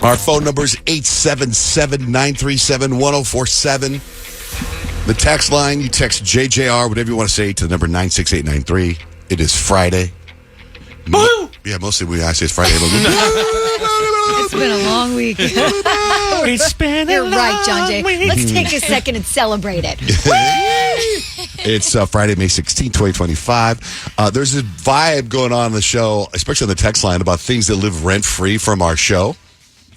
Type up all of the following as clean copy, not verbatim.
Our phone number is 877-937-1047. The text line, you text JJR, whatever you want to say, to the number 96893. It is Friday. Woo! Yeah, mostly when I say it's Friday. It's been a long week. It's been You're right, John Jay. week. Let's take a second and celebrate it. It's Friday, May 16, 2025. There's a vibe going on in the show, especially on the text line, about things that live rent-free from our show.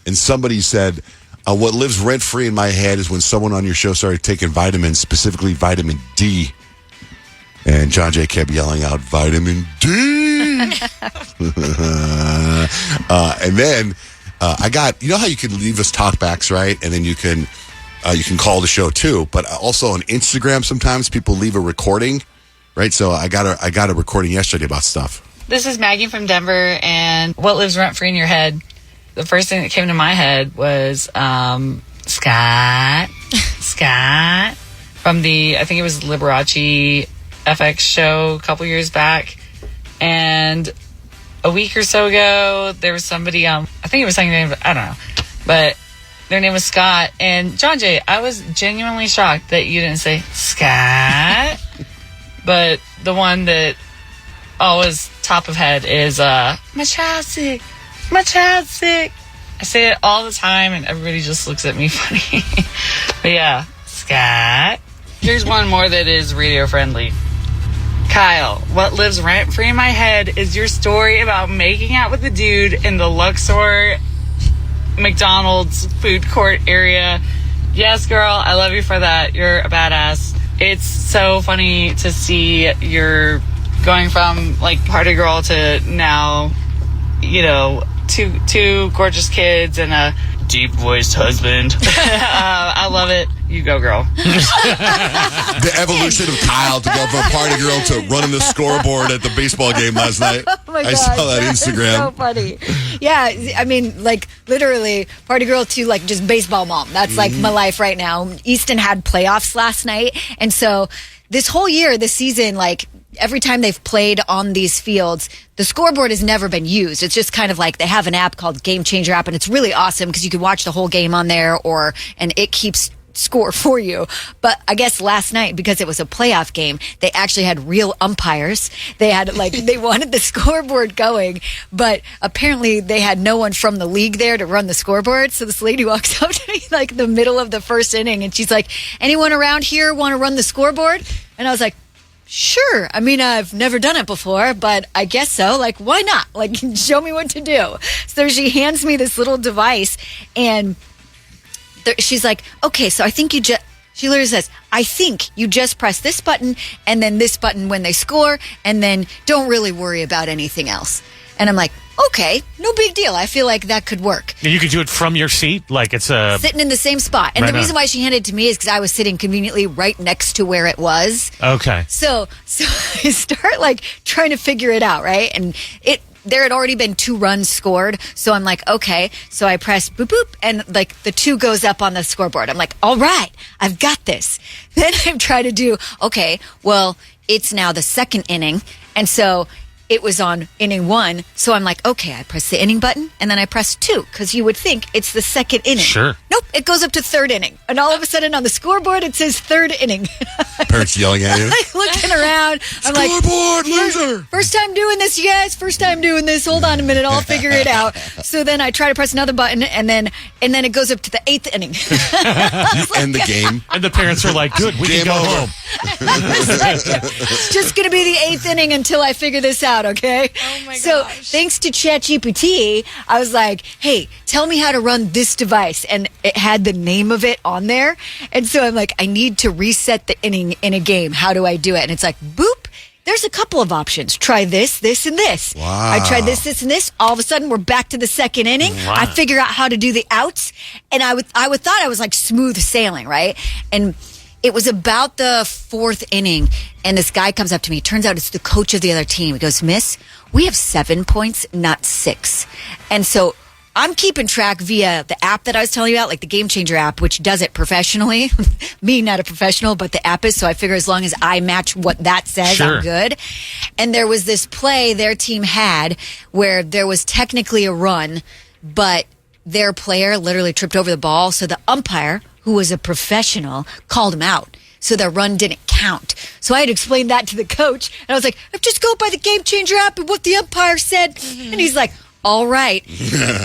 And somebody said, what lives rent-free in my head is when someone on your show started taking vitamins, specifically vitamin D. And John Jay kept yelling out, vitamin D. And then I got, you know how you can leave us talkbacks, right? And then you can call the show too. But also on Instagram, sometimes people leave a recording, right? So I got a recording yesterday about stuff. This is Maggie from Denver, and what lives rent-free in your head? The first thing that came to my head was Scott from the, I think it was Liberace FX show a couple years back. And a week or so ago, there was somebody, I think it was something named, I don't know, but their name was Scott. And John Jay, I was genuinely shocked that you didn't say Scott. But the one that always top of head is, my child's sick. My child's sick. I say it all the time, and everybody just looks at me funny. But yeah, Scott. Here's one more that is radio friendly. Kyle, what lives rent-free in my head is your story about making out with a dude in the Luxor McDonald's food court area. Yes, girl, I love you for that. You're a badass. It's so funny to see you're going from, like, party girl to now, you know, two gorgeous kids and a deep-voiced husband. I love it. You go, girl. The evolution of Kyle to go from party girl to running the scoreboard at the baseball game last night. Oh my God, I saw that Instagram. So funny. Yeah, I mean, like, literally, party girl to, like, just baseball mom. That's, like, my life right now. Easton had playoffs last night, and so this whole year, this season, like, every time they've played on these fields, the scoreboard has never been used. It's just kind of like they have an app called Game Changer app, and it's really awesome because you can watch the whole game on there, and it keeps score for you. But I guess last night, because it was a playoff game, they actually had real umpires. They had, like, they wanted the scoreboard going, but apparently they had no one from the league there to run the scoreboard. So this lady walks up to me, like, the middle of the first inning, and she's like, anyone around here want to run the scoreboard? And I was like, sure. I mean, I've never done it before, but I guess so. Like, why not? Like, show me what to do. So she hands me this little device, and she's like, okay, so I think you just, she literally says, I think you just press this button and then this button when they score, and then don't really worry about anything else. And I'm like, okay, no big deal. I feel like that could work. And you could do it from your seat? Like it's a... Sitting in the same spot. And right the reason why she handed it to me is because I was sitting conveniently right next to where it was. Okay. So I start, like, trying to figure it out, right? And there had already been 2 runs scored. So I'm like, okay. So I press boop, boop, and, like, the 2 goes up on the scoreboard. I'm like, all right, I've got this. Then I'm trying to do, okay, well, it's now the second inning. And so it was on inning 1. So I'm like, okay, I press the inning button, and then I press 2, because you would think it's the second inning. Sure. Nope, it goes up to third inning. And all of a sudden on the scoreboard, it says third inning. Parents yelling at you. I'm like looking around. I'm like, scoreboard, loser. First time doing this, you guys. First time doing this. Hold on a minute. I'll figure it out. So then I try to press another button, and then it goes up to the 8th inning. You end the game. And the parents are like, good, we Game can go over. home. It's just going to be the 8th inning until I figure this out, okay? Oh my So gosh. thanks to ChatGPT, I was like, hey, tell me how to run this device. And it had the name of it on there. And so I'm like, I need to reset the inning in a game. How do I do it? And it's like, boop. There's a couple of options. Try this, this, and this. Wow. I tried this, this, and this. All of a sudden, we're back to the second inning. Wow. I figure out how to do the outs. And I thought I was like smooth sailing, right? And it was about the 4th inning, and this guy comes up to me. Turns out it's the coach of the other team. He goes, Miss, we have 7 points, not 6. And so I'm keeping track via the app that I was telling you about, like the Game Changer app, which does it professionally. Me, not a professional, but the app is. So I figure as long as I match what that says, Sure. I'm good. And there was this play their team had where there was technically a run, but their player literally tripped over the ball. So the umpire, who was a professional, called him out. So the run didn't count. So I had explained that to the coach. And I was like, just go by the Game Changer app and what the umpire said. And he's like, all right.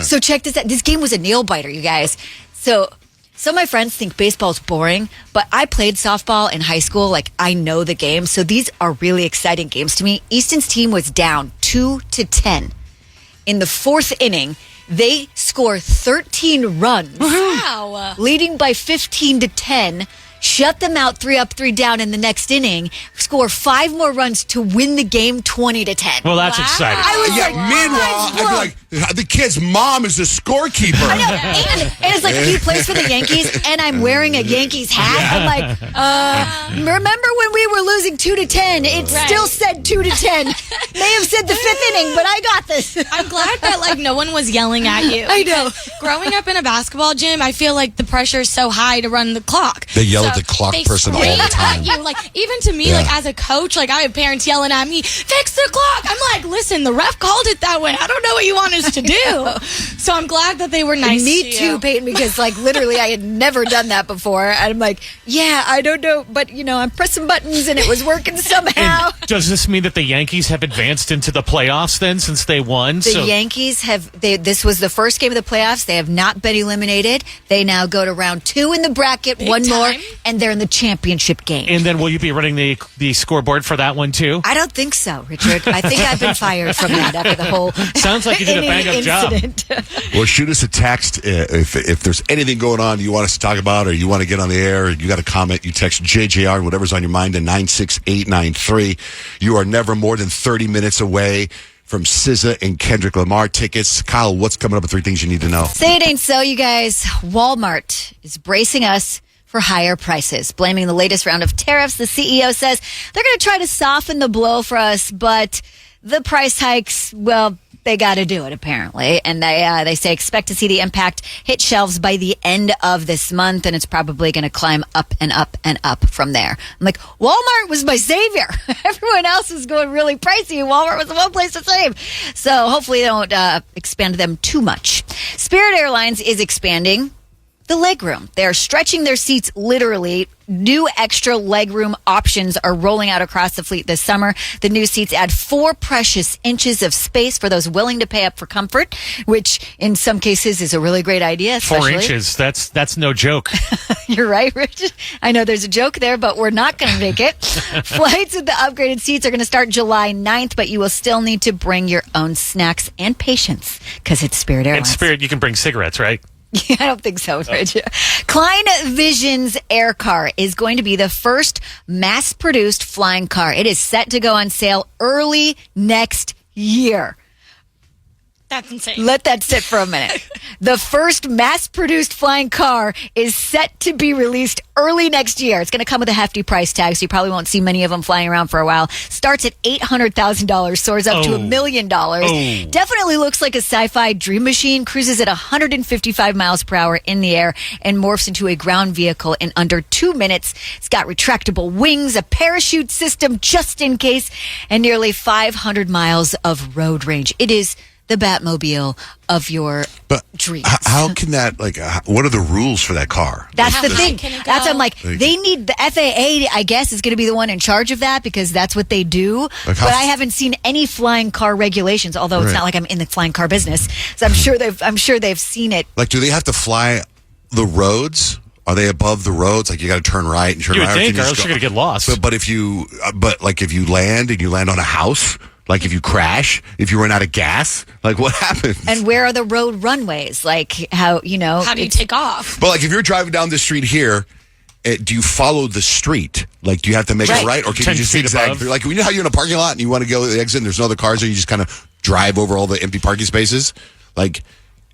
So check this out. This game was a nail biter, you guys. So some of my friends think baseball's boring, but I played softball in high school. Like, I know the game. So these are really exciting games to me. Easton's team was down 2-10. In the fourth inning, they score 13 runs. Wow. Leading by 15-10. Shut them out 3 up, 3 down in the next inning. Score 5 more runs to win the game 20-10. Well, that's exciting. I was like, meanwhile, I'd be like, the kid's mom is the scorekeeper. I know. And it's like he plays for the Yankees, and I'm wearing a Yankees hat. I'm like, remember when we were losing 2-10? It still said 2-10. May have said the 5th inning, but I got this. I'm glad that like no one was yelling at you. I know. Growing up in a basketball gym, I feel like the pressure is so high to run the clock. They yell at the clock they person all scream the time. At you. Like even to me, like as a coach, like I have parents yelling at me, "Fix the clock." I'm like, listen, the ref called it that way. I don't know what you want us to do. So I'm glad that they were nice. Me to too, you. Peyton, because like literally I had never done that before. And I'm like, yeah, I don't know, but I'm pressing buttons and it was working somehow. And does this mean that the Yankees have advanced into the playoffs then since they won? The Yankees this was the first game of the playoffs. They have not been eliminated. They now go to round 2 in the bracket, Big one more, time. and they're in the championship game. And then will you be running the scoreboard for that one too? I don't think so, Richard. I think I've been fired from that after the whole Sounds like you did a bang-up job. incident. Well, shoot us a text if there's anything going on you want us to talk about or you want to get on the air, you got a comment, you text JJR, whatever's on your mind, to 96893. You are never more than 30 minutes away from SZA and Kendrick Lamar tickets. Kyle, what's coming up with 3 things you need to know? Say it ain't so, you guys. Walmart is bracing us for higher prices. Blaming the latest round of tariffs, the CEO says they're going to try to soften the blow for us, but the price hikes, well, they got to do it, apparently. And they say expect to see the impact hit shelves by the end of this month, and it's probably going to climb up and up and up from there. I'm like, Walmart was my savior. Everyone else was going really pricey. Walmart was the one place to save. So hopefully they don't expand them too much. Spirit Airlines is expanding the legroom. They're stretching their seats literally. New extra legroom options are rolling out across the fleet this summer. The new seats add 4 precious inches of space for those willing to pay up for comfort, which in some cases is a really great idea. 4 inches. That's no joke. You're right, Richard. I know there's a joke there, but we're not going to make it. Flights with the upgraded seats are going to start July 9th, but you will still need to bring your own snacks and patience because it's Spirit Airlines. In Spirit, you can bring cigarettes, right? Yeah, I don't think so, Richard. Klein Vision's Air Car is going to be the first mass-produced flying car. It is set to go on sale early next year. That's insane. Let that sit for a minute. The first mass-produced flying car is set to be released early next year. It's going to come with a hefty price tag, so you probably won't see many of them flying around for a while. Starts at $800,000, soars up to $1 million. Definitely looks like a sci-fi dream machine. Cruises at 155 miles per hour in the air and morphs into a ground vehicle in under 2 minutes. It's got retractable wings, a parachute system just in case, and nearly 500 miles of road range. It is the Batmobile of your dreams. How can that, what are the rules for that car? That's How the high thing. can it That's go? I'm like, they need the FAA, I guess, is going to be the one in charge of that because that's what they do. Like how But I haven't seen any flying car regulations, although it's Right. not like I'm in the flying car business. So I'm sure they've seen it. Do they have to fly the roads? Are they above the roads? Like you got to turn right and turn You would right. think, or just else go- you're going to get lost. But if you land and you land on a house, like if you crash, if you run out of gas, like what happens? And where are the road runways? Like How do you take off? But if you're driving down the street here, do you follow the street? Like, do you have to make Right. a right, or can 10 you just feet zigzag? above. Through? Like, you know how you're in a parking lot and you want to go to the exit and there's no other cars, or you just kind of drive over all the empty parking spaces? Like,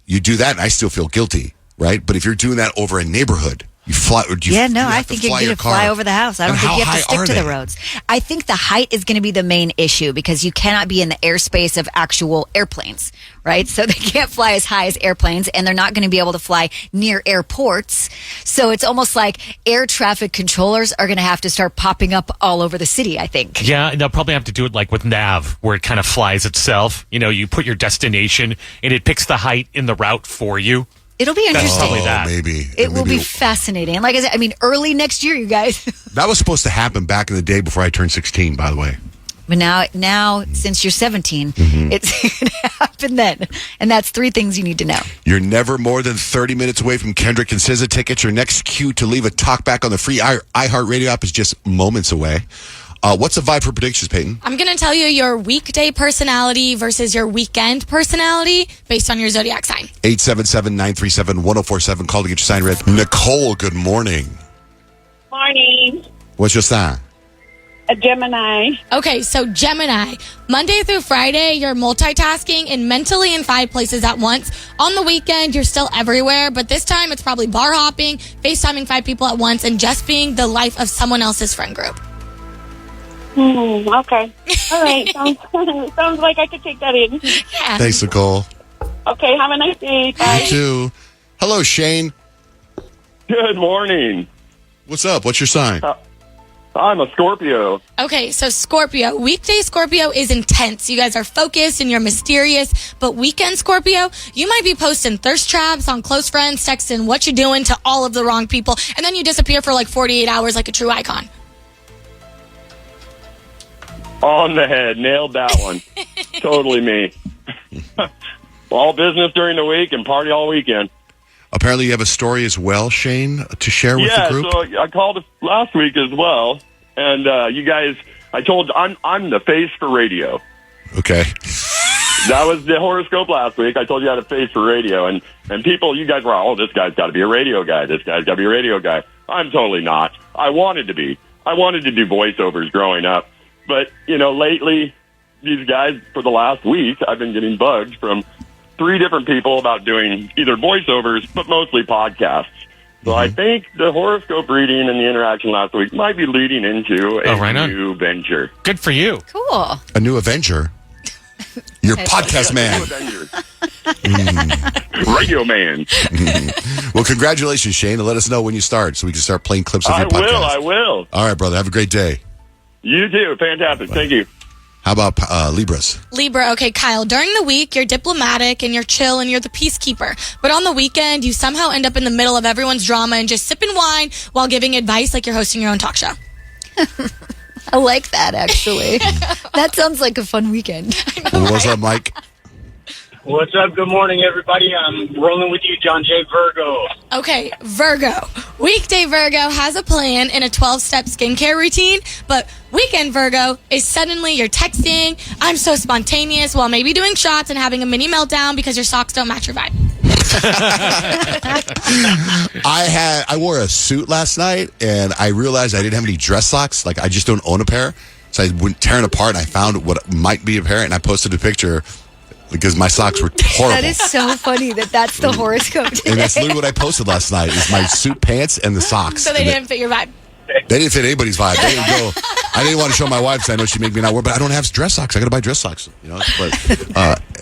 you do that, and I still feel guilty, right? But if you're doing that over a neighborhood, you fly. Or do you, Yeah, no, you I have think to you fly get your to fly car? over the house. I don't And think how you have to high stick are to the they? roads. I think the height is going to be the main issue because you cannot be in the airspace of actual airplanes, right? So they can't fly as high as airplanes, and they're not going to be able to fly near airports. So it's almost like air traffic controllers are going to have to start popping up all over the city, I think. Yeah, and they'll probably have to do it like with Nav, where it kind of flies itself. You put your destination, and it picks the height in the route for you. It'll be That's interesting. probably that. Maybe. It will be fascinating. And like I said, I mean, early next year, you guys. That was supposed to happen back in the day before I turned 16, by the way. But now, since you're 17, it's going to happen then. And that's 3 things you need to know. You're never more than 30 minutes away from Kendrick and SZA tickets. Your next cue to leave a talkback on the free iHeartRadio app is just moments away. What's the vibe for predictions, Peyton? I'm going to tell you your weekday personality versus your weekend personality based on your zodiac sign. 877-937-1047. Call to get your sign read. Nicole, good morning. Morning. What's your sign? A Gemini. Okay, so Gemini, Monday through Friday, you're multitasking and mentally in 5 places at once. On the weekend, you're still everywhere, but this time it's probably bar hopping, FaceTiming 5 people at once, and just being the life of someone else's friend group. Okay. All right. Sounds like I could take that in. Yeah. Thanks, Nicole. Okay. Have a nice day. Bye. You too. Hello, Shane. Good morning. What's up? What's your sign? I'm a Scorpio. Okay, so Scorpio. Weekday Scorpio is intense. You guys are focused and you're mysterious. But weekend Scorpio, you might be posting thirst traps on close friends, texting what you're doing to all of the wrong people, and then you disappear for like 48 hours like a true icon. On the head. Nailed that one. Totally me. All business during the week and party all weekend. Apparently you have a story as well, Shane, to share with the group. So I called last week as well. And you guys, I'm the face for radio. Okay. That was the horoscope last week. I told you I had a face for radio. And people, you guys were, this guy's got to be a radio guy. This guy's got to be a radio guy. I'm totally not. I wanted to be. I wanted to do voiceovers growing up. But, lately, these guys, for the last week, I've been getting bugged from 3 different people about doing either voiceovers, but mostly podcasts. So I think the horoscope reading and the interaction last week might be leading into a new venture. Good for you. Cool. A new Avenger. You're podcast man. Radio man. Well, congratulations, Shane. And let us know when you start so we can start playing clips of your podcast. I will. All right, brother. Have a great day. You too. Fantastic. Thank you. How about Libras? Libra, okay, Kyle, during the week, you're diplomatic and you're chill and you're the peacekeeper. But on the weekend, you somehow end up in the middle of everyone's drama and just sipping wine while giving advice like you're hosting your own talk show. I like that, actually. That sounds like a fun weekend. What's up, Mike? What's up? Good morning, everybody. I'm rolling with you, John J. Virgo. Okay, Virgo. Weekday Virgo has a plan in a 12-step skincare routine, but weekend Virgo is suddenly you're texting, I'm so spontaneous, while maybe doing shots and having a mini meltdown because your socks don't match your vibe. I wore a suit last night, and I realized I didn't have any dress socks. Like, I just don't own a pair. So I went tearing apart, and I found what might be a pair, and I posted a picture because my socks were horrible. That is so funny that's the horoscope today. And that's literally what I posted last night, is my suit pants and the socks. So they didn't fit your vibe. They didn't fit anybody's vibe. They didn't go. I didn't want to show my wife because I know she'd make me not wear, but I don't have dress socks. I got to buy dress socks. But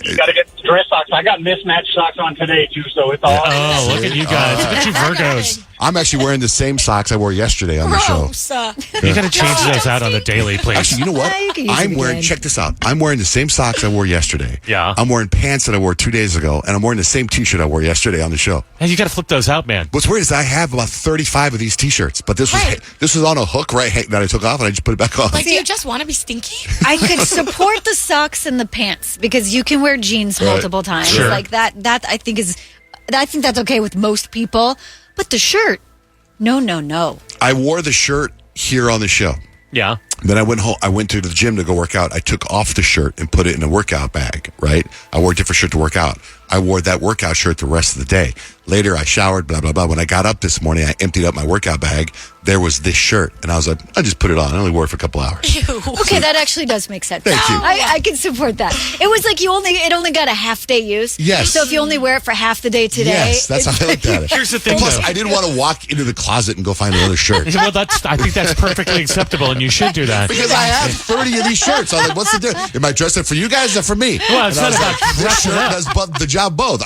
You got to get dress socks. I got mismatched socks on today, too, so it's all. Oh, look at you guys. Look at you Virgos. I'm actually wearing the same socks I wore yesterday on the show. Gross. You got to change those out on the daily, please. Actually, you know what? You can use I'm it wearing, again. check this out. I'm wearing the same socks I wore yesterday. Yeah. I'm wearing pants that I wore 2 days ago, and I'm wearing the same t-shirt I wore yesterday on the show. Hey, you got to flip those out, man. What's weird is I have about 35 of these t-shirts, but this was on a hook that I took off, and I just put it back on. Like, do you just want to be stinky? I could support the socks and the pants because you can wear jeans multiple times. Sure. Like that I think that's okay with most people. But the shirt, no. I wore the shirt here on the show. Yeah. Then I went home. I went to the gym to go work out. I took off the shirt and put it in a workout bag, right? I wore a different shirt to work out. I wore that workout shirt the rest of the day. Later, I showered, blah, blah, blah. When I got up this morning, I emptied up my workout bag. There was this shirt. And I was like, I just put it on. I only wore it for a couple hours. Okay, that actually does make sense. Thank you. I can support that. It was like it only got a half day use. Yes. So if you only wear it for half the day today. Yes, that's how I looked at it. Here's the thing, Plus, though. I didn't want to walk into the closet and go find another shirt. Well, I think that's perfectly acceptable, and you should do that. Because I have 30 of these shirts. I was like, what's the difference? Am I dressing for you guys or for me? Well, it's And I not was about like, this dressing shirt up. does the job both.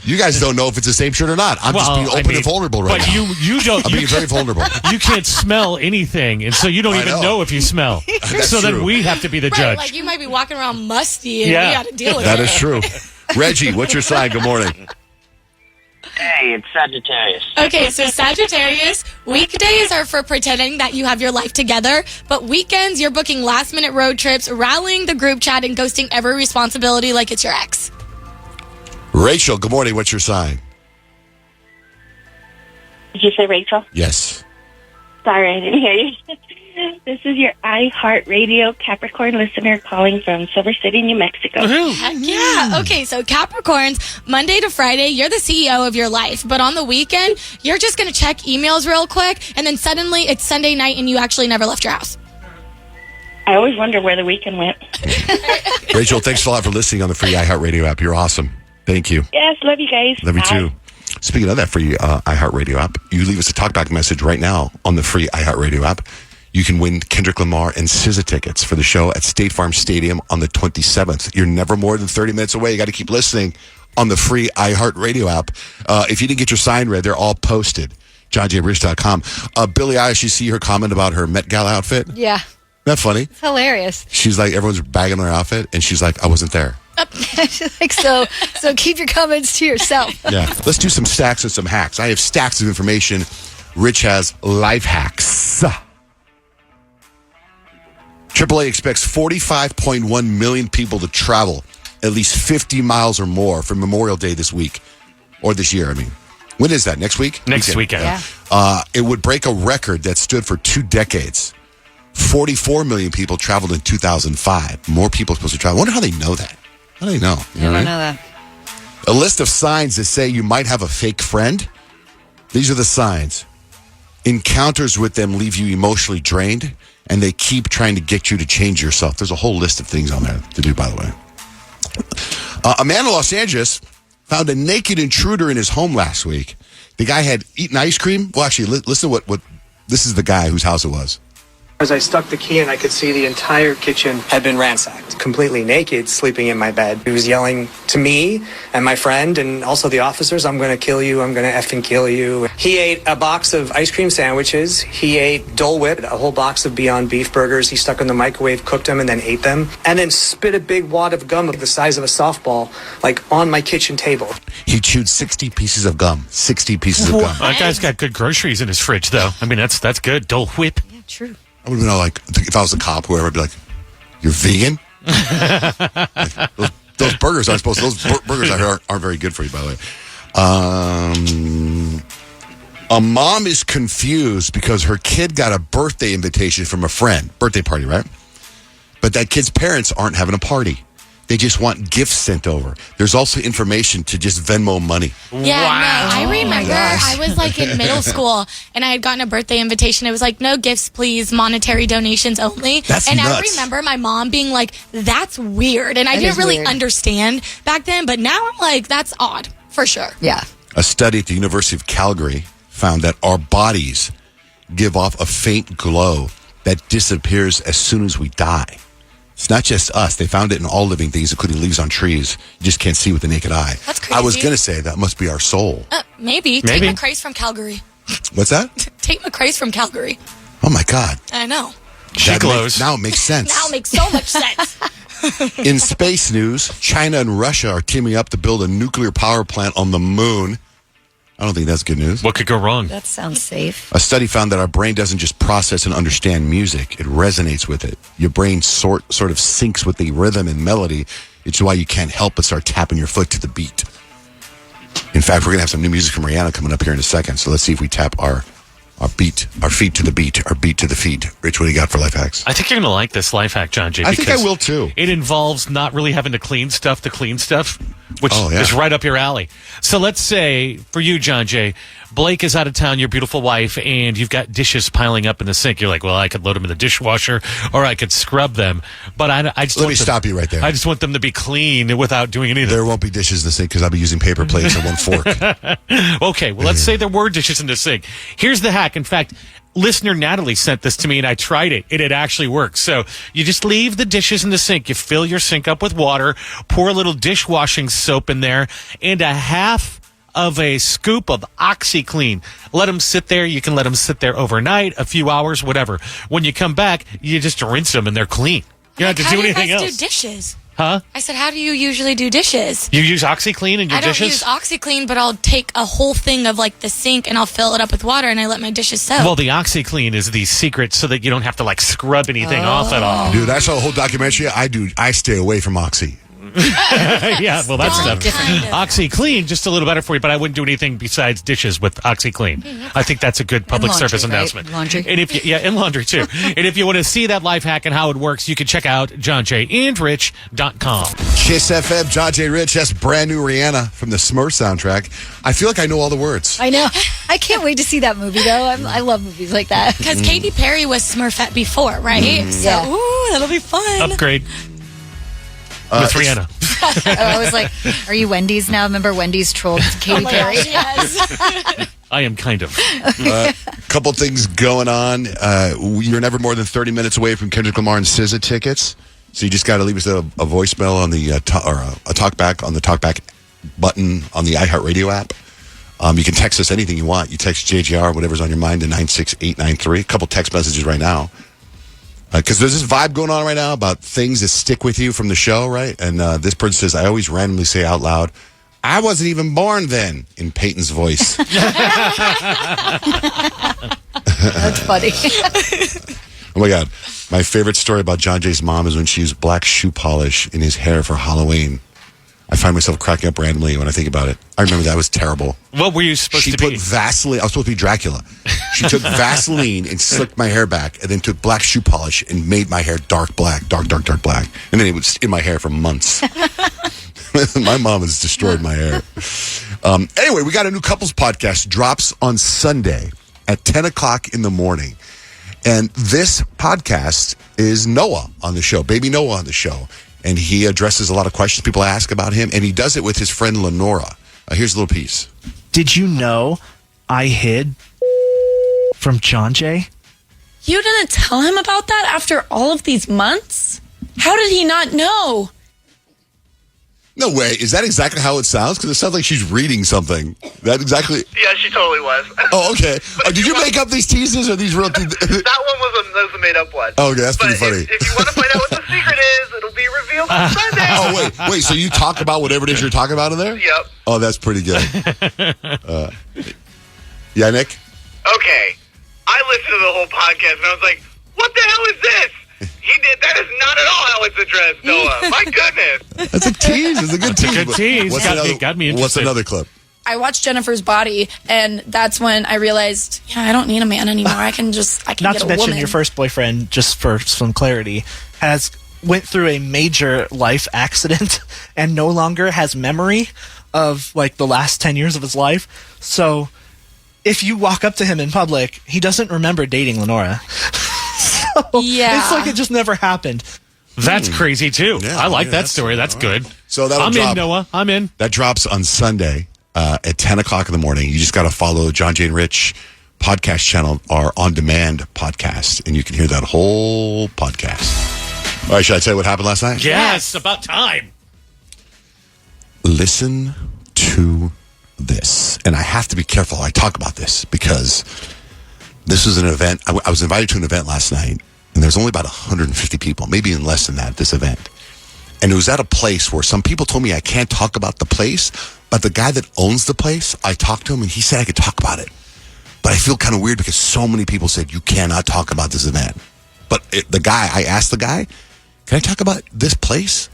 You guys don't know if it's the same shirt or not. I'm just being open and vulnerable right but now. you don't. I'm being very vulnerable. You can't smell anything, and so you don't I even know. know if you smell. That's so true. then we have to be the Right, judge. like you might be walking around musty and Yeah. we got to deal with That it. is true. Reggie, what's your sign? Good morning. Hey, it's Sagittarius. Okay, so Sagittarius, weekdays are for pretending that you have your life together, but weekends, you're booking last-minute road trips, rallying the group chat, and ghosting every responsibility like it's your ex. Rachel, good morning. What's your sign? Did you say Rachel? Yes. Sorry, I didn't hear you. This is your iHeartRadio Capricorn listener calling from Silver City, New Mexico. Heck yeah. Okay, so Capricorns, Monday to Friday, you're the CEO of your life. But on the weekend, you're just going to check emails real quick, and then suddenly it's Sunday night and you actually never left your house. I always wonder where the weekend went. Rachel, thanks a lot for listening on the free iHeartRadio app. You're awesome. Thank you. Yes, love you guys. Love you Bye. too. Speaking of that free iHeartRadio app, you leave us a talkback message right now on the free iHeartRadio app. You can win Kendrick Lamar and SZA tickets for the show at State Farm Stadium on the 27th. You're never more than 30 minutes away. You got to keep listening on the free iHeartRadio app. If you didn't get your sign read, they're all posted. JohnJRich.com. Billie Eilish, you see her comment about her Met Gala outfit? Yeah. Isn't that funny? It's hilarious. She's like, everyone's bagging on her outfit, and she's like, I wasn't there. She's like, so keep your comments to yourself. Yeah. Let's do some stacks and some hacks. I have stacks of information. Rich has life hacks. AAA expects 45.1 million people to travel at least 50 miles or more for Memorial Day this week. Or this year, I mean. When is that? Next week? Next weekend. Yeah. It would break a record that stood for 2 decades. 44 million people traveled in 2005. More people are supposed to travel. I wonder how they know that. How do they know? You I don't what I mean? know that. A list of signs that say you might have a fake friend. These are the signs. Encounters with them leave you emotionally drained, and they keep trying to get you to change yourself. There's a whole list of things on there to do, by the way. A man in Los Angeles found a naked intruder in his home last week. The guy had eaten ice cream. Well, actually, listen to what this is the guy whose house it was. As I stuck the key in, I could see the entire kitchen had been ransacked. Completely naked, sleeping in my bed. He was yelling to me and my friend and also the officers, I'm going to kill you, I'm going to effing kill you. He ate a box of ice cream sandwiches. He ate Dole Whip, a whole box of Beyond Beef burgers. He stuck in the microwave, cooked them, and then ate them. And then spit a big wad of gum the size of a softball, like on my kitchen table. He chewed 60 pieces of gum. 60 pieces of gum. That guy's got good groceries in his fridge, though. I mean, that's good. Dole Whip. Yeah, true. I would have been like, if I was a cop, whoever, I'd be like, you're vegan? Like, those burgers aren't supposed to, those burgers aren't very good for you, by the way. A mom is confused because her kid got a birthday invitation from a friend. Birthday party, right? But that kid's parents aren't having a party. They just want gifts sent over. There's also information to just Venmo money. Yeah, Wow. no, I remember I was like in middle school and I had gotten a birthday invitation. It was like, no gifts, please, monetary donations only. That's and nuts. I remember my mom being like, that's weird. And I That didn't is really weird. understand back then, but now I'm like, that's odd, for sure. Yeah. A study at the University of Calgary found that our bodies give off a faint glow that disappears as soon as we die. It's not just us. They found it in all living things, including leaves on trees. You just can't see with the naked eye. That's I was crazy. going to say that must be our soul. Maybe. Maybe. Tate McRae's from Calgary. What's that? Tate McRae's from Calgary. Oh, my God. I know. She glows. Now it makes sense. Now it makes so much sense. In space news, China and Russia are teaming up to build a nuclear power plant on the moon. I don't think that's good news. What could go wrong? That sounds safe. A study found that our brain doesn't just process and understand music, it resonates with it. Your brain sort of syncs with the rhythm and melody. It's why you can't help but start tapping your foot to the beat. In fact, we're going to have some new music from Rihanna coming up here in a second. So let's see if we tap our feet to the beat, our beat to the feet. Rich, what do you got for life hacks? I think you're going to like this life hack, John J. I think I because will too. It involves not really having to clean stuff, which Oh, yeah. is right up your alley. So let's say, for you, John J., Blake is out of town, your beautiful wife, and you've got dishes piling up in the sink. You're like, well, I could load them in the dishwasher, or I could scrub them. But I just Let want me stop you right there. I just want them to be clean without doing anything. There won't be dishes in the sink because I'll be using paper plates and one fork. Okay, well, let's say there were dishes in the sink. Here's the hack. In fact, listener Natalie sent this to me, and I tried it, and it actually works. So you just leave the dishes in the sink. You fill your sink up with water, pour a little dishwashing soap in there, and a half of a scoop of OxyClean. Let them sit there. You can let them sit there overnight, a few hours, whatever. When you come back, you just rinse them, and they're clean. You don't have to How do do you anything guys else. do dishes? Huh? I said, how do you usually do dishes? You use OxyClean in your I don't dishes? use OxyClean, but I'll take a whole thing of like the sink and I'll fill it up with water and I let my dishes soak. Well, the OxyClean is the secret so that you don't have to like scrub anything off at all. Dude, I saw a whole documentary. I stay away from Oxy. Yeah, well, that's Wrong stuff. kind of. OxyClean, just a little better for you, but I wouldn't do anything besides dishes with OxyClean. I think that's a good public laundry, service right? announcement. Laundry. And and laundry too. And if you want to see that life hack and how it works, you can check out johnjandrich.com. Kiss FM, John J. Rich. That's brand new Rihanna from the Smurf soundtrack. I feel like I know all the words. I know. I can't wait to see that movie, though. I love movies like that. Because Katy Perry was Smurfette before, right? So, Yeah. ooh, that'll be fun. Upgrade with Rihanna. I was like, are you Wendy's now? Remember Wendy's trolled Katy Perry? Yes. I am kind of. Couple things going on. You're never more than 30 minutes away from Kendrick Lamar and SZA tickets. So you just got to leave us a voicemail on the, or a talkback on the talkback button on the iHeartRadio app. You can text us anything you want. You text JJR, whatever's on your mind, to 96893. A couple text messages right now. Because there's this vibe going on right now about things that stick with you from the show, right? And this person says, I always randomly say out loud, I wasn't even born then, in Peyton's voice. That's funny. Oh my God. My favorite story about John Jay's mom is when she used black shoe polish in his hair for Halloween. I find myself cracking up randomly when I think about it. I remember that was terrible. What were you supposed She to put be? Vaseline. I was supposed to be Dracula. She took Vaseline and slicked my hair back, and then took black shoe polish and made my hair dark black. And then it was in my hair for months. My mom has destroyed my hair. Anyway, we got a new couples podcast, drops on Sunday at 10 o'clock in the morning. And this podcast is Noah on the show, baby Noah on the show. And he addresses a lot of questions people ask about him, and he does it with his friend Lenora. Here's a little piece. Did you know I hid from John Jay? You didn't tell him about that after all of these months? How did he not know? No way. Is that exactly how it sounds? Because it sounds like she's reading something. That exactly. Yeah, she totally was. Oh, okay. Did you make up these teases or these real? That one was a made-up one. Oh, okay, that's pretty funny. If you want to find out what the secret is, it'll be revealed on Sunday. Oh, wait. So you talk about whatever it is you're talking about in there? Yep. Oh, that's pretty good. Yeah, Nick? Okay. I listened to the whole podcast, and I was like, what the hell is this? He did. That is not at all how it's addressed, Noah. My goodness. That's a tease. It's a good tease. Good tease. What's Got me interested. What's another clip? I watched Jennifer's Body, and that's when I realized, I don't need a man anymore. I can Not get to a mention woman. your first boyfriend, just for some clarity, went through a major life accident and no longer has memory of like the last 10 years of his life. So if you walk up to him in public, he doesn't remember dating Lenora. So Yeah. it's like it just never happened. That's crazy too. Yeah, I like yeah, that story. That's good. So that'll I'm drop. in, Noah. I'm in. That drops on Sunday at 10 o'clock in the morning. You just got to follow John Jay and Rich podcast channel, our on-demand podcast, and you can hear that whole podcast. All right, should I tell you what happened last night? Yes, about time. Listen to this. And I have to be careful I talk about this because this was an event. I was invited to an event last night, and there's only about 150 people, maybe even less than that, at this event. And it was at a place where some people told me I can't talk about the place, but the guy that owns the place, I talked to him, and he said I could talk about it. But I feel kind of weird because so many people said, you cannot talk about this event. But I asked the guy, can I talk about this place?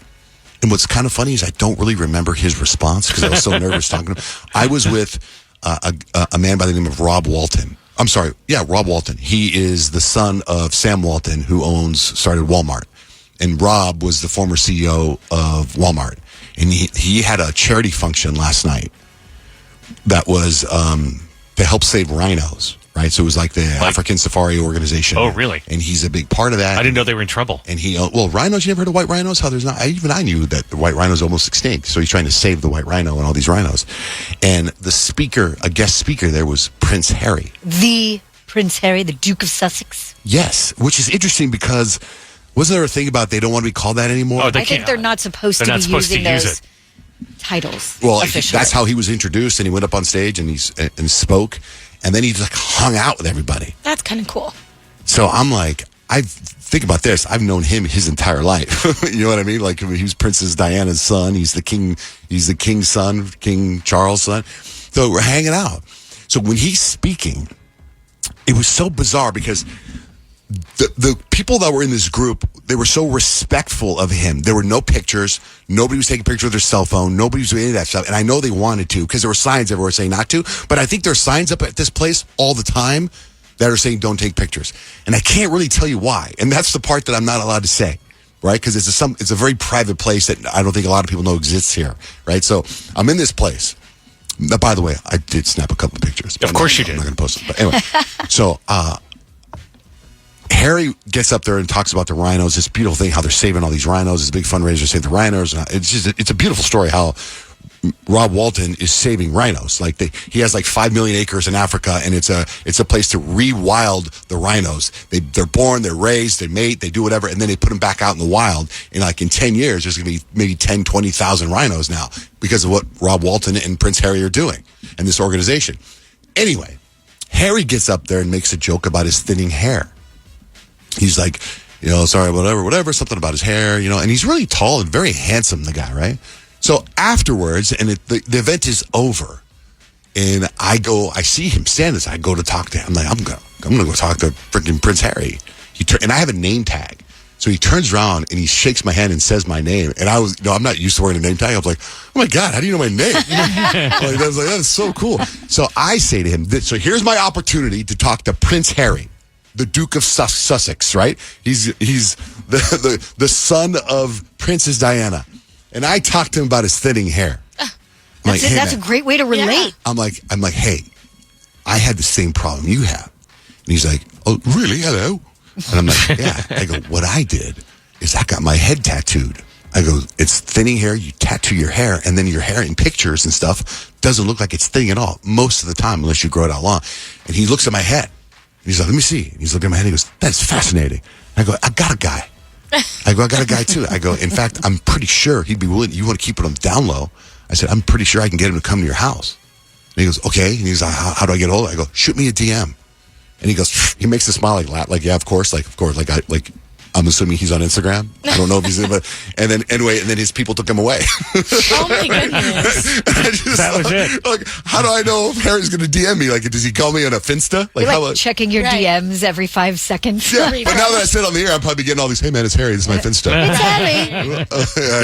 And what's kind of funny is I don't really remember his response because I was so nervous talking to him. I was with a man by the name of Rob Walton. I'm sorry. Yeah, Rob Walton. He is the son of Sam Walton, who started Walmart. And Rob was the former CEO of Walmart. And he had a charity function last night that was to help save rhinos, right? So it was like the African Safari Organization. Oh, really? And he's a big part of that. I didn't know they were in trouble. And rhinos, you never heard of white rhinos? How there's not, even I knew that the white rhino's almost extinct. So he's trying to save the white rhino and all these rhinos. And a guest speaker there was Prince Harry. The Prince Harry, the Duke of Sussex. Yes, which is interesting because wasn't there a thing about they don't want to be called that anymore? Oh, I think they're not supposed to be using those titles. Well, officially. that's how he was introduced, and he went up on stage and and spoke, and then he just hung out with everybody. That's kind of cool. So I'm like, think about this. I've known him his entire life. You know what I mean? Like, he was Princess Diana's son. He's the king's son, King Charles' son. So we're hanging out. So when he's speaking, it was so bizarre because the people that were in this group, they were so respectful of him. There were no pictures. Nobody was taking pictures with their cell phone. Nobody was doing any of that stuff. And I know they wanted to because there were signs everywhere saying not to. But I think there are signs up at this place all the time that are saying don't take pictures. And I can't really tell you why. And that's the part that I'm not allowed to say, right? Because it's a very private place that I don't think a lot of people know exists here, right? So I'm in this place. Now, by the way, I did snap a couple of pictures. Of course you did. I'm not going to post them. But anyway, so Harry gets up there and talks about the rhinos. This beautiful thing, how they're saving all these rhinos. It's a big fundraiser to save the rhinos. It's a beautiful story how Rob Walton is saving rhinos. Like he has like 5 million acres in Africa, and it's a place to rewild the rhinos. They're born, they're raised, they mate, they do whatever, and then they put them back out in the wild. And like in 10 years, there's going to be maybe 10, 20,000 rhinos now because of what Rob Walton and Prince Harry are doing and this organization. Anyway, Harry gets up there and makes a joke about his thinning hair. He's like, sorry, whatever, something about his hair, and he's really tall and very handsome, the guy, right? So afterwards, and the event is over, and I see him stand this. I go to talk to him. I'm like, I'm gonna go talk to freaking Prince Harry. And I have a name tag, so he turns around and he shakes my hand and says my name. And I'm not used to wearing a name tag. I was like, oh my God, how do you know my name? I was like, that's so cool. So I say to him, so here's my opportunity to talk to Prince Harry, the Duke of Sussex, right? He's the son of Princess Diana. And I talked to him about his thinning hair. That's a great way to relate. Yeah. I'm like, hey, I had the same problem you have. And he's like, oh, really? Hello? And I'm like, yeah. I go, what I did is I got my head tattooed. I go, it's thinning hair. You tattoo your hair, and then your hair in pictures and stuff doesn't look like it's thinning at all most of the time, unless you grow it out long. And he looks at my head. And he's like, let me see. And he's looking at my head. He goes, that's fascinating. I go, I got a guy. I got a guy too. I go, in fact, I'm pretty sure he'd be willing. You want to keep it on down low? I said, I'm pretty sure I can get him to come to your house. And he goes, okay. And he's like, how do I get hold of it? I go, shoot me a DM. And he goes, he makes a smile like, yeah, of course. I'm assuming he's on Instagram. I don't know if he's in, but and then his people took him away. Oh my goodness! That was it. Like, how do I know if Harry's going to DM me? Like, does he call me on a Finsta? You're checking your DMs every 5 seconds. Yeah, but now that I said on the air, I'm probably getting all these. Hey man, it's Harry. This is my Finsta. It's Harry.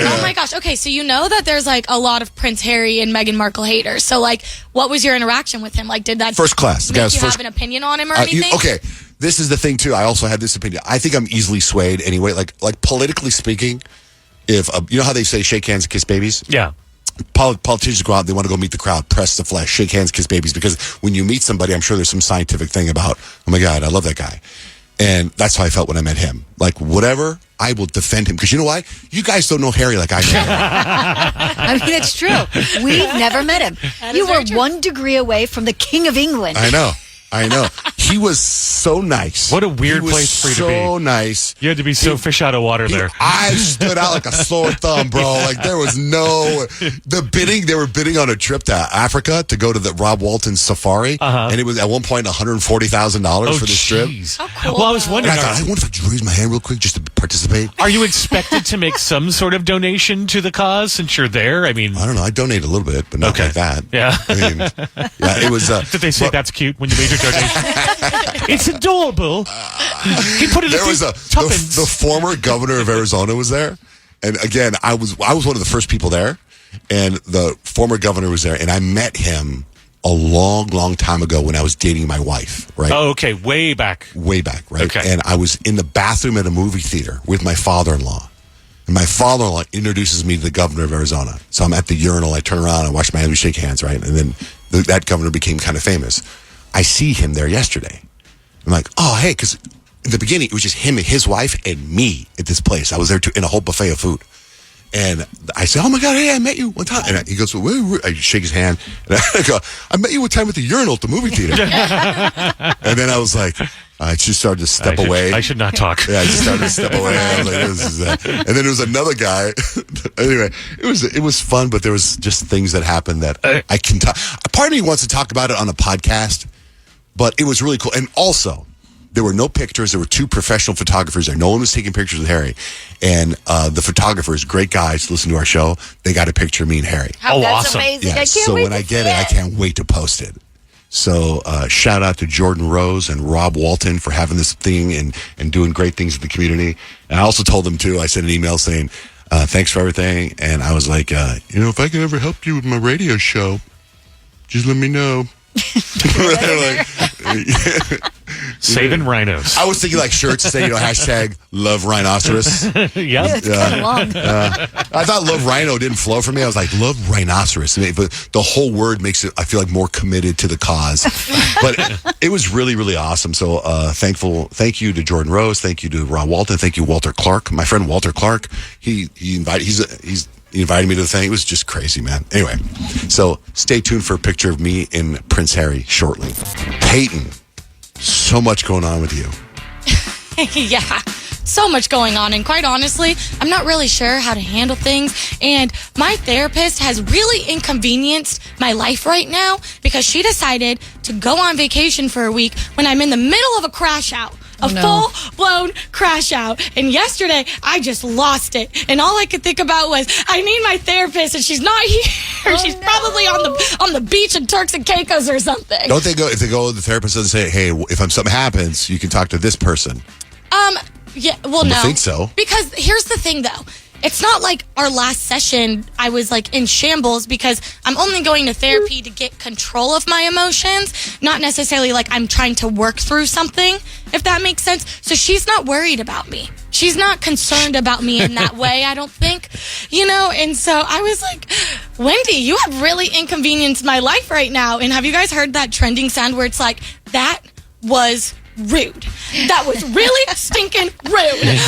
Oh my gosh. Okay, so you know that there's like a lot of Prince Harry and Meghan Markle haters. So like, what was your interaction with him? Like, did that first class? The make you have an opinion on him or anything? Okay. This is the thing too. I also had this opinion. I think I'm easily swayed anyway. Like politically speaking, if you know how they say shake hands, kiss babies. Yeah. Politicians go out, they want to go meet the crowd, press the flesh, shake hands, kiss babies. Because when you meet somebody, I'm sure there's some scientific thing about, oh my God, I love that guy. And that's how I felt when I met him. Like, whatever, I will defend him. Because you know why? You guys don't know Harry like I know Harry. I mean, it's true. We've never met him. You were 1 degree away from the King of England. I know. He was so nice. What a weird place for you to be. So nice. You had to be so fish out of water there. I stood out like a sore thumb, bro. Like, there was they were bidding on a trip to Africa to go to the Rob Walton safari. And it was at one point $140,000 for this trip. How cool. Well, I was wondering. And I thought, I wonder if I could raise my hand real quick just to participate. Are you expected to make some sort of donation to the cause since you're there? I mean, I don't know. I donate a little bit, but not like that. Yeah. I mean, yeah, it was. Did they say that's cute when you made your donation? It's adorable. He put it. There was the former governor of Arizona was there, and again, I was one of the first people there, and the former governor was there, and I met him a long time ago when I was dating my wife. Right? Oh, okay, way back, right? Okay. And I was in the bathroom at a movie theater with my father-in-law. And my father-in-law introduces me to the governor of Arizona. So I'm at the urinal. I turn around, I wash my hands, we shake hands, right? And then that governor became kind of famous. I see him there yesterday. I'm like, oh, hey, because in the beginning, it was just him and his wife and me at this place. I was there in a whole buffet of food. And I said, oh, my God, hey, I met you one time. And he goes, well, I shake his hand. And I go, I met you one time at the urinal at the movie theater. And then I was like, I just started to step away. I should not talk. Yeah, I just started to step away. I was like, this is that. And then there was another guy. Anyway, it was fun, but there was just things that happened that I can talk. Part of me wants to talk about it on a podcast, but it was really cool. And also, There were no pictures. There were 2 professional photographers there. No one was taking pictures with Harry. And the photographers, great guys, listen to our show. They got a picture of me and Harry. That's awesome. amazing. Yeah, I can't so wait when to I get see it, I can't wait to post it. So shout out to Jordan Rose and Rob Walton for having this thing and doing great things in the community. And I also told them, too, I sent an email saying, thanks for everything. And I was like, if I can ever help you with my radio show, just let me know. Saving rhinos. I was thinking like shirts say, hashtag love rhinoceros. Yep. I thought love rhino didn't flow for me. I was like, love rhinoceros. But the whole word makes it, I feel like, more committed to the cause. But it was really, really awesome. So thank you to Jordan Rose. Thank you to Ron Walton. Thank you, Walter Clark. My friend Walter Clark, he invited me to the thing. It was just crazy, man. Anyway, so stay tuned for a picture of me and Prince Harry shortly. Peyton, so much going on with you. Yeah, so much going on. And quite honestly, I'm not really sure how to handle things. And my therapist has really inconvenienced my life right now because she decided to go on vacation for a week when I'm in the middle of a crash out. Full-blown crash out. And yesterday, I just lost it. And all I could think about was, I need my therapist, and she's not here. She's probably on the beach in Turks and Caicos or something. Don't they go, if they go, the therapist doesn't say, hey, if something happens, you can talk to this person. Yeah, well, no. I think so. Because here's the thing, though. It's not like our last session, I was like in shambles because I'm only going to therapy to get control of my emotions, not necessarily like I'm trying to work through something, if that makes sense. So she's not worried about me. She's not concerned about me in that way, I don't think, and so I was like, Wendy, you have really inconvenienced my life right now. And have you guys heard that trending sound where it's like, that was rude. That was really stinking rude.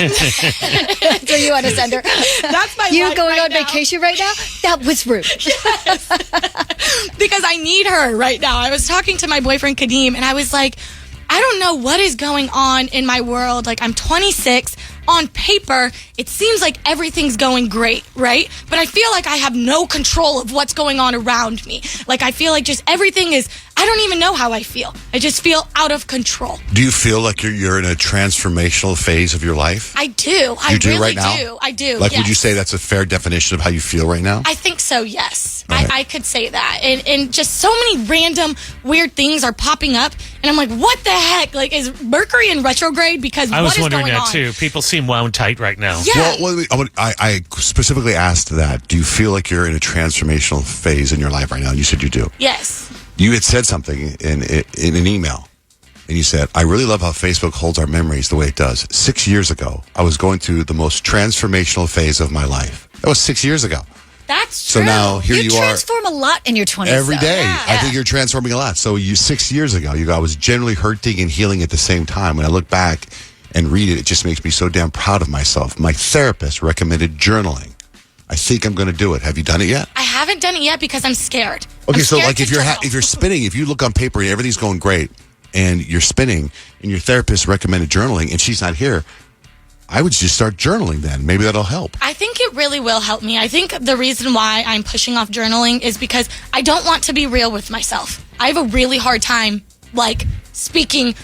So you want to send her? That's my You life going right on now. vacation right now? That was rude. Yes. Because I need her right now. I was talking to my boyfriend Kadeem and I was like, I don't know what is going on in my world. Like, I'm 26. On paper, it seems like everything's going great, right? But I feel like I have no control of what's going on around me. Like, I feel like just everything is, I don't even know how I feel. I just feel out of control. Do you feel like you're in a transformational phase of your life? I do. I do really right now? do. I do. Like, yes. would you say that's a fair definition of how you feel right now? I think so, yes. Right. I could say that. And just so many random weird things are popping up. And I'm like, what the heck? Like, is Mercury in retrograde? Because I what was is wondering going that on? too. People seem wound tight right now. Yeah. Well, I specifically asked that. Do you feel like you're in a transformational phase in your life right now? You said you do. Yes. You had said something in an email, and you said, I really love how Facebook holds our memories the way it does. 6 years ago, I was going through the most transformational phase of my life. That was 6 years ago. That's So true. now here you are. transform a lot in your 20s. Every though. day. Yeah. I think you're transforming a lot. So 6 years ago, I was generally hurting and healing at the same time. When I look back and read it, it just makes me so damn proud of myself. My therapist recommended journaling. I think I'm going to do it. Have you done it yet? I haven't done it yet because I'm scared. Okay, I'm so scared like to if you're journal. if you're spinning, if you look on paper and everything's going great, and you're spinning, and your therapist recommended journaling, and she's not here, I would just start journaling then. Maybe that'll help. I think it really will help me. I think the reason why I'm pushing off journaling is because I don't want to be real with myself. I have a really hard time, like, speaking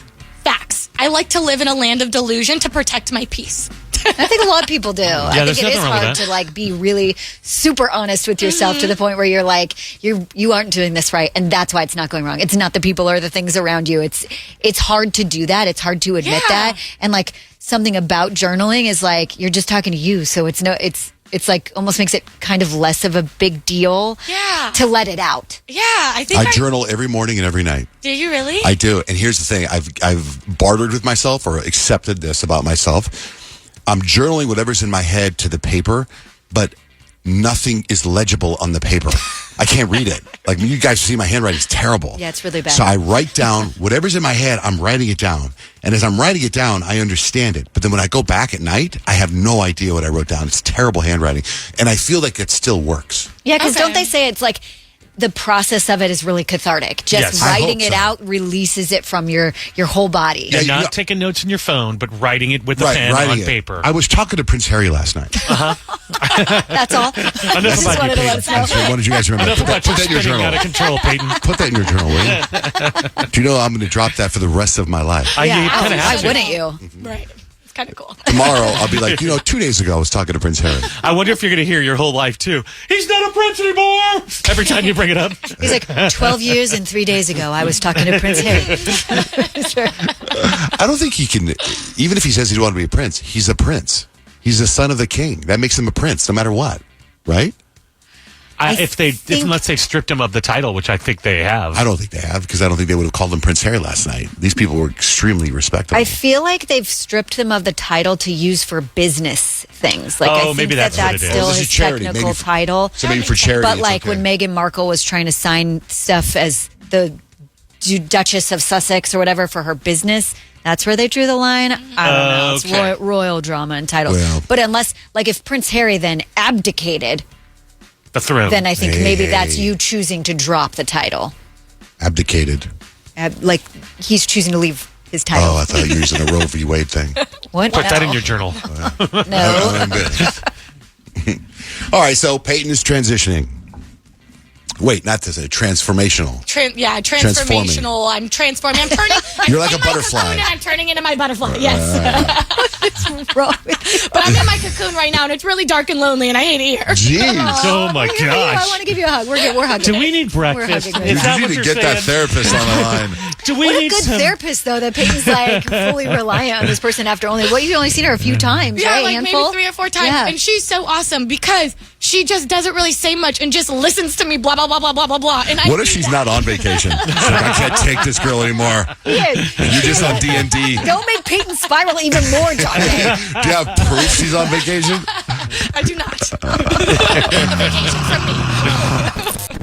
facts. I like to live in a land of delusion to protect my peace. I think a lot of people do. I think there's it is nothing wrong with hard that. to like be really super honest with yourself to the point where you're like you aren't doing this right, and that's why it's not going wrong. It's not the people or the things around you. It's hard to do that. It's hard to admit that. And like something about journaling is like you're just talking to you, so it's like almost makes it kind of less of a big deal. Yeah. To let it out. Yeah, I think I journal every morning and every night. Do you really? I do. And here's the thing. I've bartered with myself or accepted this about myself. I'm journaling whatever's in my head to the paper, but nothing is legible on the paper. I can't read it. Like, you guys see my handwriting's terrible. Yeah, it's really bad. So I write down whatever's in my head, I'm writing it down. And as I'm writing it down, I understand it. But then when I go back at night, I have no idea what I wrote down. It's terrible handwriting. And I feel like it still works. Yeah, because Okay. don't they say it's like the process of it is really cathartic. Just Yes. I writing hope it so. out releases it from your whole body. Yeah, And not you know- taking notes in your phone, but writing it with a pen writing on it. paper. I was talking to Prince Harry last night. That's all. Enough Just about wanted you, to let Peyton. us know. So what did you guys remember? Enough about Put you that in your spinning journal. out of control, Peyton. Put that in your journal, will you? Do you know I'm going to drop that for the rest of my life? You Yeah, kind of why have to. wouldn't you? Right. It's kind of cool. Tomorrow, I'll be like, 2 days ago, I was talking to Prince Harry. I wonder if you're going to hear your whole life, too. He's not a prince anymore! Every time you bring it up. He's like, 12 years and 3 days ago, I was talking to Prince Harry. Sure. I don't think he can, even if he says he doesn't want to be a prince, he's a prince. He's the son of the king. That makes him a prince, no matter what, right? If let's say, stripped him of the title, which I think they have. I don't think they have, because I don't think they would have called him Prince Harry last night. These people were extremely respectable. I feel like they've stripped them of the title to use for business things. Like, I think maybe that's what it is. still This is his charity, technical maybe title. So maybe for charity, But it's like okay. when Meghan Markle was trying to sign stuff as the Duchess of Sussex or whatever for her business, that's where they drew the line. I don't know. It's Okay. royal drama and titles. Well. But unless, like, if Prince Harry then abdicated, The throne. then I think maybe that's Hey. you choosing to drop the title. Abdicated. Like he's choosing to leave his title. Oh, I thought you were using a Roe v. Wade thing. What? Put that No. in your journal. No. I'm good. All right, so Peyton is transitioning. Wait, not to say transformational. Transformational. I'm transforming. I'm turning. You're like I'm a in my butterfly. cocoon and I'm turning into my butterfly. Yes. Wrong. But I'm in my cocoon right now, and it's really dark and lonely, and I hate it here. Jeez. Oh, my Here, I gosh. want to give you a hug. We're hugging. Do we need breakfast? hugging. Is that You what need you're to get that saying? therapist on the line. Do we What a need good some... therapist, though, that Peyton's like fully reliant on this person after you've only seen her a few times, Yeah, right? like Handful? maybe 3 or 4 times. Yeah. And she's so awesome because she just doesn't really say much and just listens to me, blah, blah, blah, blah, blah, blah, blah. And What if she's not on vacation? She's like, I can't take this girl anymore. Yes. You're just on D&D. Don't make Peyton spiral even more, Johnny. Do you have proof she's on vacation? I do not. A vacation from me.